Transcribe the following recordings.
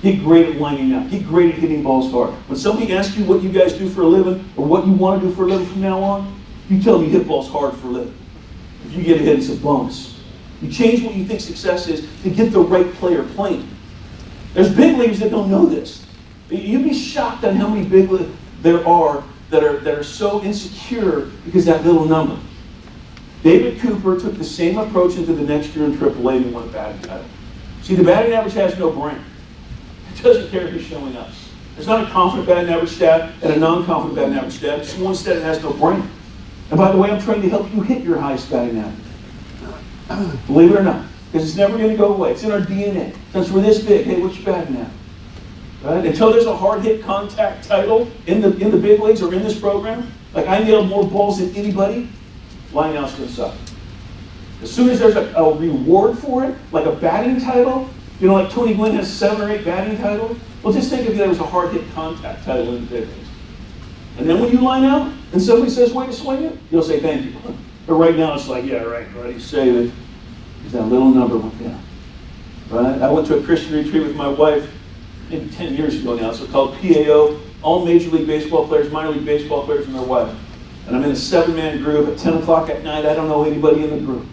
Get great at lining up. Get great at hitting balls hard. When somebody asks you what you guys do for a living or what you want to do for a living from now on, you tell them you hit balls hard for a living. If you get a hit, it's a bonus. You change what you think success is to get the right player playing. There's big leaguers that don't know this. You'd be shocked on how many big leaguers there are that are so insecure because of that little number. David Cooper took the same approach into the next year in AAA and won a batting title. See, the batting average has no brain. It doesn't care who's showing up. There's not a confident batting average stat and a non-confident batting average stat. It's one stat that has no brain. And by the way, I'm trying to help you hit your highest batting average. Believe it or not. Because it's never going to go away. It's in our DNA. Since we're this big, hey, what's your batting average? Right? Until there's a hard hit contact title in the big leagues or in this program, like I nailed more balls than anybody, line out's going to suck. As soon as there's a reward for it, like a batting title, like Tony Gwynn has 7 or 8 batting titles, well, just think if there was a hard hit contact title in the big leagues. And then when you line out and somebody says, way to swing it, you'll say thank you. But right now it's like, yeah, right, buddy, save it. Because that little number went down. Right? I went to a Christian retreat with my wife maybe 10 years ago now. It's called PAO, all Major League Baseball players, minor league baseball players, and their wife. And I'm in a 7-man group at 10 o'clock at night. I don't know anybody in the group.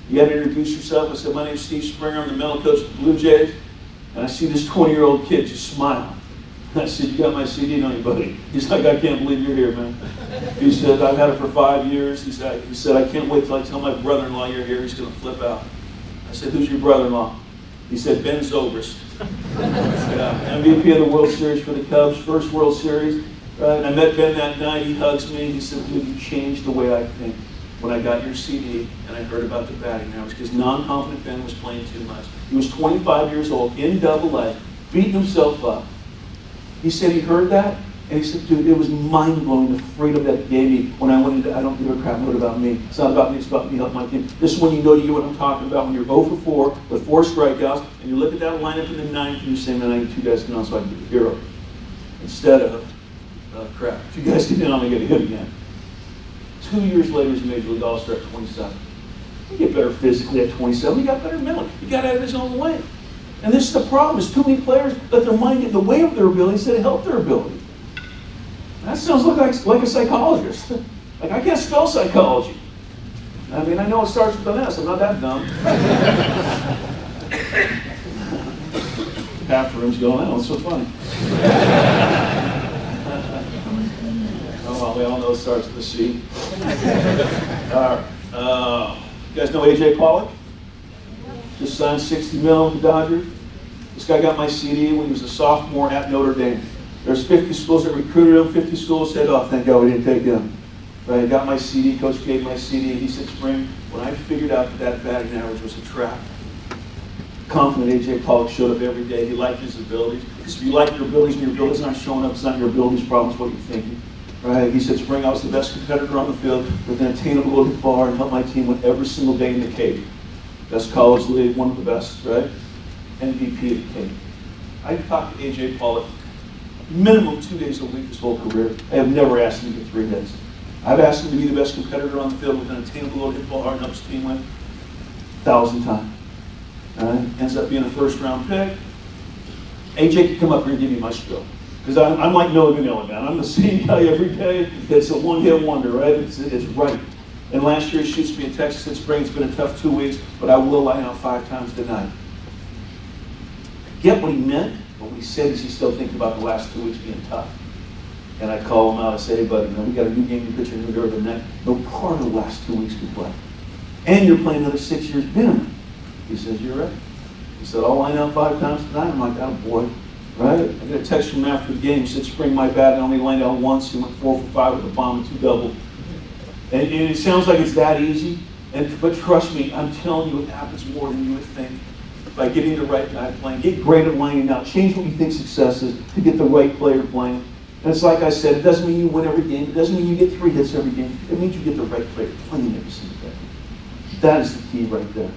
You got to introduce yourself. I said, my name's Steve Springer. I'm the mental coach of the Blue Jays. And I see this 20-year-old kid just smile. I said, you got my CD, don't you, buddy? He's like, I can't believe you're here, man. He said, I've had it for 5 years. He said, I can't wait till I tell my brother-in-law you're here. He's going to flip out. I said, who's your brother-in-law? He said, Ben Zobrist. MVP of the World Series for the Cubs, first World Series. Right? I met Ben that night. He hugs me. He said, dude, you changed the way I think when I got your CD and I heard about the batting average, because non-confident Ben was playing too much. He was 25 years old, in Double-A, beating himself up. He said he heard that, and he said, dude, it was mind-blowing, the freedom that it gave me when I went into I don't give a crap what about me. It's not about me, it's about me helping my team. This is when you know you get what I'm talking about, when you're 0 for 4 with 4 strikeouts, and you look at that lineup in the 9th, and you say, man, I need 2 guys to get on so I can get the hero. Instead of, crap, 2 guys get down, I get a hit again. 2 years later, he's a Major League All-Star at 27. You get better physically at 27. You got better mentally. You got out of his own way. And this is the problem, is too many players let their mind get in the way of their ability instead of help their ability. That sounds like a psychologist. Like, I can't spell psychology. I mean, I know it starts with an S. I'm not that dumb. Half the room's going, oh, it's so funny. Oh, well, we all know it starts with a C. You guys know A.J. Pollock? Just signed $60 million with the Dodgers. This guy got my CD when he was a sophomore at Notre Dame. There's 50 schools that recruited him. 50 schools said, oh, thank God we didn't take him. But I got my CD. Coach gave my CD. He said, Spring, when I figured out that batting average was a trap, confident A.J. Pollock showed up every day. He liked his abilities. Because if you like your abilities and your abilities aren't showing up, it's not your abilities problem, it's what you're thinking. Right? He said, Spring, I was the best competitor on the field with an attainable hit bar and helped my team win every single day in the cage. Best college league, one of the best, right? MVP of the cage. I talked to A.J. Pollock minimum 2 days a week his whole career. I have never asked him to get 3 hits. I've asked him to be the best competitor on the field with an attainable hit ball hard and help his team win 1,000 times. Ends up being a first-round pick. A.J. can come up here and give you my spiel. Because I'm like Noah Vanilla, man. I'm the same guy every day. It's a one-hit wonder, right? It's right. And last year he shoots me in Texas and Spring. It's been a tough 2 weeks, but I will line out 5 times tonight. I get what he meant. What he said is he's still thinking about the last 2 weeks being tough. And I call him out. I say, hey, buddy, we got a new game to pitch, a new year, the next. No part of the last 2 weeks to play. And you're playing another 6 years minimum. He says, you're right. He said, I'll line out 5 times tonight. I'm like, oh, boy. Right? I got a text from him after the game. He said, Spring, my bad. I only lined out once. He went 4 for 5 with a bomb and 2 doubles. And it sounds like it's that easy. But trust me, I'm telling you, it happens more than you would think. By getting the right guy playing. Get great at lining out. Change what you think success is to get the right player playing. And it's like I said, it doesn't mean you win every game. It doesn't mean you get 3 hits every game. It means you get the right player playing every single day. That is the key right there.